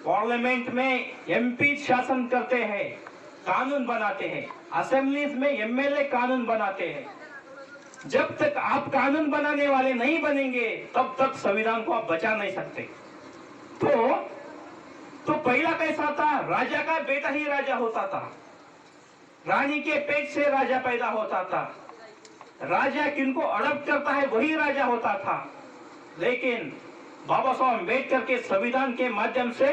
Parliament में MP शासन करते हैं, कानून बनाते हैं, असेंबलीज में एमएलए कानून बनाते हैं। जब तक आप कानून बनाने वाले नहीं बनेंगे तब तक संविधान को आप बचा नहीं सकते। तो पहला कैसा था, राजा का बेटा ही राजा होता था, रानी के पेट से राजा पैदा होता था, राजा किनको अडॉप्ट करता है वही राजा होता था। लेकिन बाबा साहब अम्बेडकर के संविधान के माध्यम से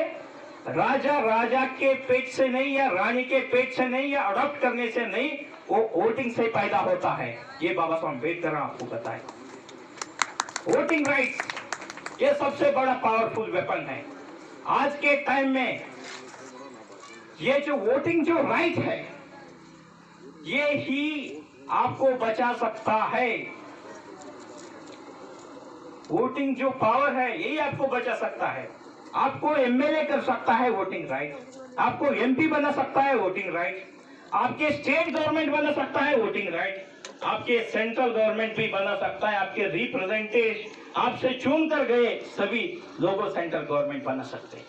राजा के पेट से नहीं या रानी के पेट से नहीं या अडॉप्ट करने से नहीं, वो वोटिंग से पैदा होता है। ये बाबा साहब अम्बेडकर आपको बताए। वोटिंग राइट्स ये सबसे बड़ा पावरफुल वेपन है आज के टाइम में। ये जो वोटिंग जो राइट है ये ही आपको बचा सकता है। वोटिंग जो पावर है यही आपको बचा सकता है। आपको एमएलए कर सकता है वोटिंग राइट, आपको एमपी बना सकता है वोटिंग राइट, आपके स्टेट गवर्नमेंट बना सकता है वोटिंग राइट, आपके सेंट्रल गवर्नमेंट भी बना सकता है, आपके रिप्रेजेंटेटिव आपसे चुन कर गए सभी लोगों सेंट्रल गवर्नमेंट बना सकते हैं।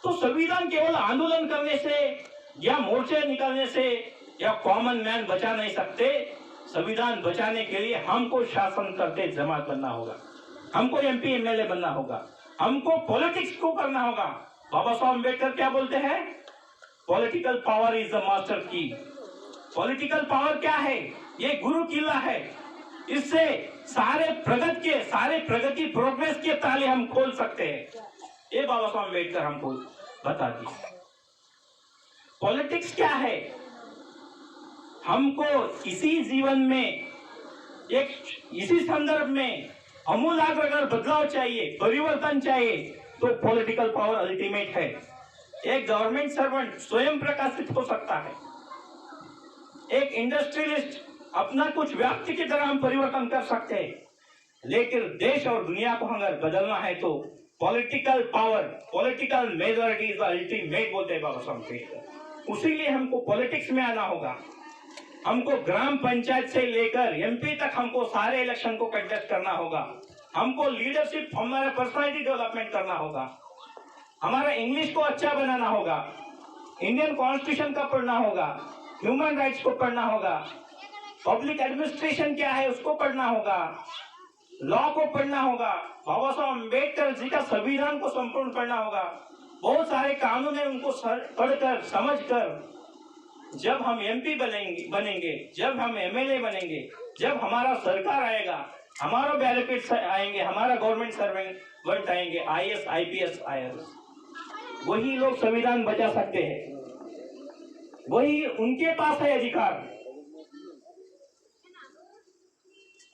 तो संविधान केवल आंदोलन करने से या मोर्चे निकालने से या कॉमन मैन बचा नहीं सकते। संविधान बचाने के लिए हमको शासन करते जमात बनना होगा, हमको एमपी एमएलए बनना होगा, हमको पॉलिटिक्स को करना होगा। बाबा साहब अम्बेडकर क्या बोलते हैं, political power is the master की। पॉलिटिकल पावर क्या है, ये गुरु किला है। इससे सारे प्रगति प्रोग्रेस के ताले हम खोल सकते हैं। ये बाबा साहब अम्बेडकर हमको बता दिए। पॉलिटिक्स क्या है, हमको इसी जीवन में इसी संदर्भ में अमूलाग्र अगर बदलाव चाहिए, परिवर्तन चाहिए, तो पॉलिटिकल पावर अल्टीमेट है। एक गवर्नमेंट सर्वेंट स्वयं प्रकाशित हो सकता है, एक इंडस्ट्रियलिस्ट अपना कुछ व्यक्ति की तरह हम परिवर्तन कर सकते हैं, लेकिन देश और दुनिया को अगर बदलना है तो political power, political majority is the ultimate बोलते हैं बाबा साहब अम्बेडकर। उसीलिए हमको पॉलिटिक्स में आना होगा। हमको ग्राम पंचायत से लेकर एमपी तक हमको सारे इलेक्शन को कंटेस्ट करना होगा। हमको लीडरशिप, हमारा पर्सनालिटी डेवलपमेंट करना होगा, हमारा इंग्लिश को अच्छा बनाना होगा, इंडियन कॉन्स्टिट्यूशन का पढ़ना होगा, ह्यूमन राइट्स को पढ़ना होगा, पब्लिक एडमिनिस्ट्रेशन क्या है उसको पढ़ना होगा, लॉ को पढ़ना होगा, बाबा साहब अम्बेडकर जी का संविधान को संपूर्ण पढ़ना होगा। बहुत सारे कानून है, उनको पढ़कर समझकर जब हम एमपी बनेंगे, जब हम एमएलए बनेंगे, जब हमारा सरकार आएगा, हमारा बेनिफिट्स आएंगे, हमारा गवर्नमेंट सर्वेंट आएंगे, आईएएस आईपीएस आईआरएस, वही लोग संविधान बचा सकते हैं, वही उनके पास है अधिकार।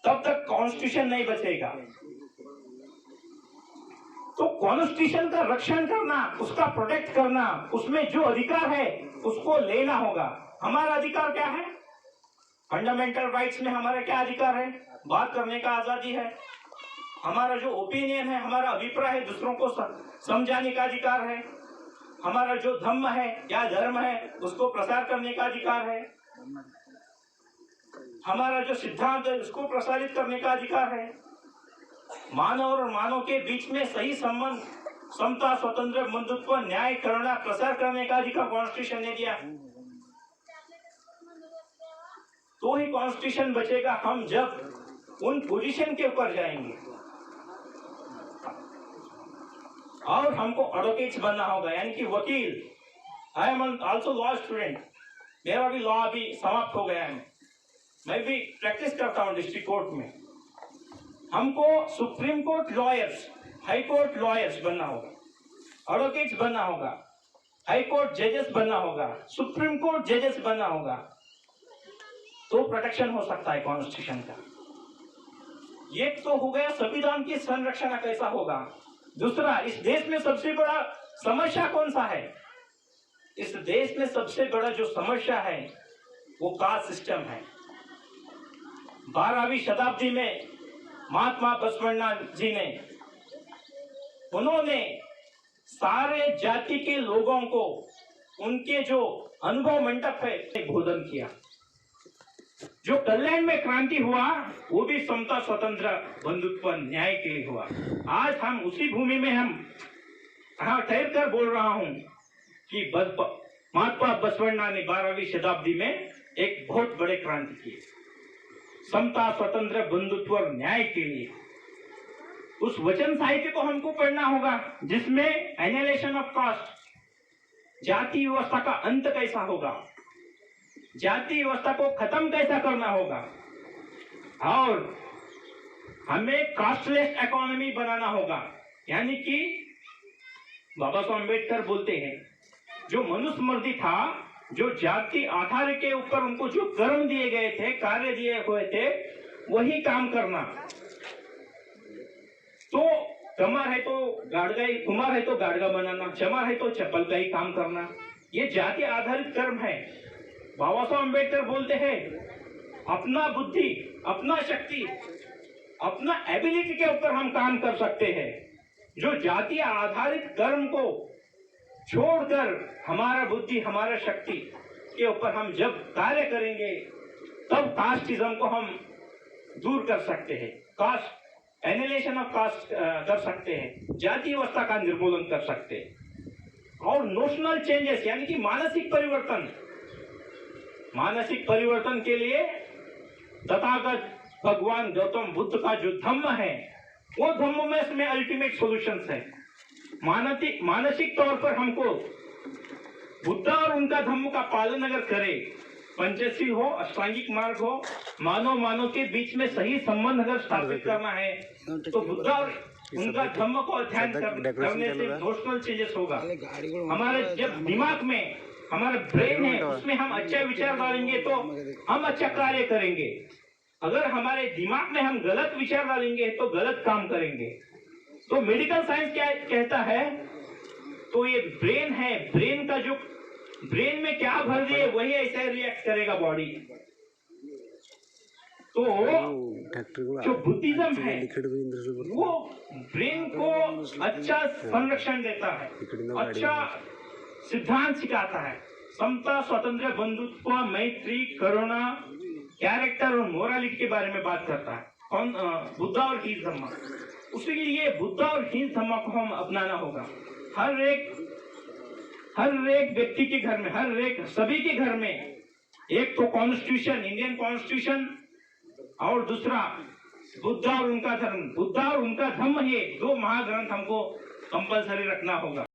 तब तक कॉन्स्टिट्यूशन नहीं बचेगा। तो कॉन्स्टिट्यूशन का रक्षण करना, उसका प्रोटेक्ट करना, उसमें जो अधिकार है उसको लेना होगा। हमारा अधिकार क्या है, फंडामेंटल राइट्स में हमारा क्या अधिकार है, बात करने का आजादी है, हमारा जो ओपिनियन है, हमारा अभिप्राय है, दूसरों को समझाने का अधिकार है, हमारा जो धर्म है या धर्म है उसको प्रसार करने का अधिकार है, हमारा जो सिद्धांत है उसको प्रसारित करने का अधिकार है। मानव और मानव के बीच में सही संबंध, समता, स्वतंत्र, बंधुत्व, न्याय करना, प्रसार करने का अधिकार कॉन्स्टिट्यूशन ने दिया। तो ही कॉन्स्टिट्यूशन बचेगा हम जब उन पोजीशन के ऊपर जाएंगे। और हमको एडवोकेट्स बनना होगा, यानी कि वकील। I am also law student, मेरा भी लॉ अभी समाप्त हो गया है, मैं भी प्रैक्टिस करता हूँ डिस्ट्रिक्ट कोर्ट में। हमको supreme court lawyers, high court lawyers बनना होगा, एडवोकेट्स बनना होगा, हाई कोर्ट जजेस बनना होगा, सुप्रीम कोर्ट जजेस बनना होगा, तो प्रोटेक्शन हो सकता है कॉन्स्टिट्यूशन का। ये तो हो गया संविधान की संरक्षण कैसा होगा। दूसरा, इस देश में सबसे बड़ा समस्या कौन सा है, इस देश में सबसे बड़ा जो समस्या है वो कास्ट सिस्टम है। 12वीं शताब्दी में महात्मा बसवण्णा जी ने, उन्होंने सारे जाति के लोगों को उनके जो अनुभव मंडप है बोधन किया। जो कल्याण में क्रांति हुआ वो भी समता, स्वतंत्र, बंधुत्व, न्याय के लिए हुआ। आज हम उसी भूमि में हम हाँ ठहर कर बोल रहा हूँ कि महात्मा बसवण्णा ने 12वीं शताब्दी में एक बहुत बड़े क्रांति की, समता स्वतंत्र बंधुत्व और न्याय के लिए। उस वचन साहित्य को हमको पढ़ना होगा जिसमें एनालिसिस ऑफ कास्ट, जाति व्यवस्था का अंत कैसा होगा, जाति व्यवस्था को खत्म कैसा करना होगा, और हमें कास्टलेस इकोनॉमी बनाना होगा। यानी कि बाबा साहब अम्बेडकर बोलते हैं जो मनुस्मृति था, जो जाति आधार के ऊपर उनको जो कर्म दिए गए थे, कार्य दिए हुए थे, वही काम करना। तो कमार है तो गाड़गा, कुमार है तो गाड़गा बनाना, चमार है तो चप्पल का ही काम करना, ये जाति आधारित कर्म है। बाबा साहब अम्बेडकर बोलते हैं अपना बुद्धि, अपना शक्ति, अपना एबिलिटी के ऊपर हम काम कर सकते हैं। जो जाति आधारित कर्म को छोड़कर हमारा बुद्धि, हमारा शक्ति के ऊपर हम जब कार्य करेंगे तब कास्टिज्म को हम दूर कर सकते हैं, कास्ट एनालिसिस ऑफ कास्ट कर सकते हैं, जाति व्यवस्था का निर्मूलन कर सकते हैं। और नोशनल चेंजेस यानी कि मानसिक परिवर्तन, मानसिक परिवर्तन के लिए तथागत भगवान गौतम बुद्ध का जो धम्म है, वो धम्म में इसमें अल्टीमेट सॉल्यूशंस है। मानसिक तौर पर हमको बुद्ध और उनका धम्म का पालन अगर करें, पंचशील हो, अष्टांगिक मार्ग हो, मानव मानव के बीच में सही संबंध अगर स्थापित करना है तो बुद्ध और उनका धम्म को अध्ययन करने से नोशनल चेंजेस होगा। हमारे जब दिमाग में हमारा ब्रेन है उसमें हम अच्छा विचार डालेंगे तो हम अच्छा कार्य करेंगे। अगर हमारे दिमाग में हम गलत विचार डालेंगे तो गलत काम करेंगे। तो मेडिकल साइंस क्या कहता है, तो ये ब्रेन है, ब्रेन का जो ब्रेन में क्या भर दिए वही ऐसे रिएक्ट करेगा बॉडी। तो जो बुद्धिज्म है वो ब्रेन को अच्छा संरक्षण देता है, अच्छा सिद्धांत सिखाता है, समता स्वतंत्र बंधुत्व मैत्री करुणा कैरेक्टर और मोरालिटी के बारे में बात करता है। कौन? बुद्ध और हीन धम्म। उसके लिए बुद्ध और हीन धम्म को हम अपनाना होगा। हर एक व्यक्ति के घर में, सभी के घर में एक तो कॉन्स्टिट्यूशन, इंडियन कॉन्स्टिट्यूशन, और दूसरा बुद्ध और उनका धर्म, बुद्ध और उनका धम्म, ये दो महाग्रंथ हमको कंपलसरी रखना होगा।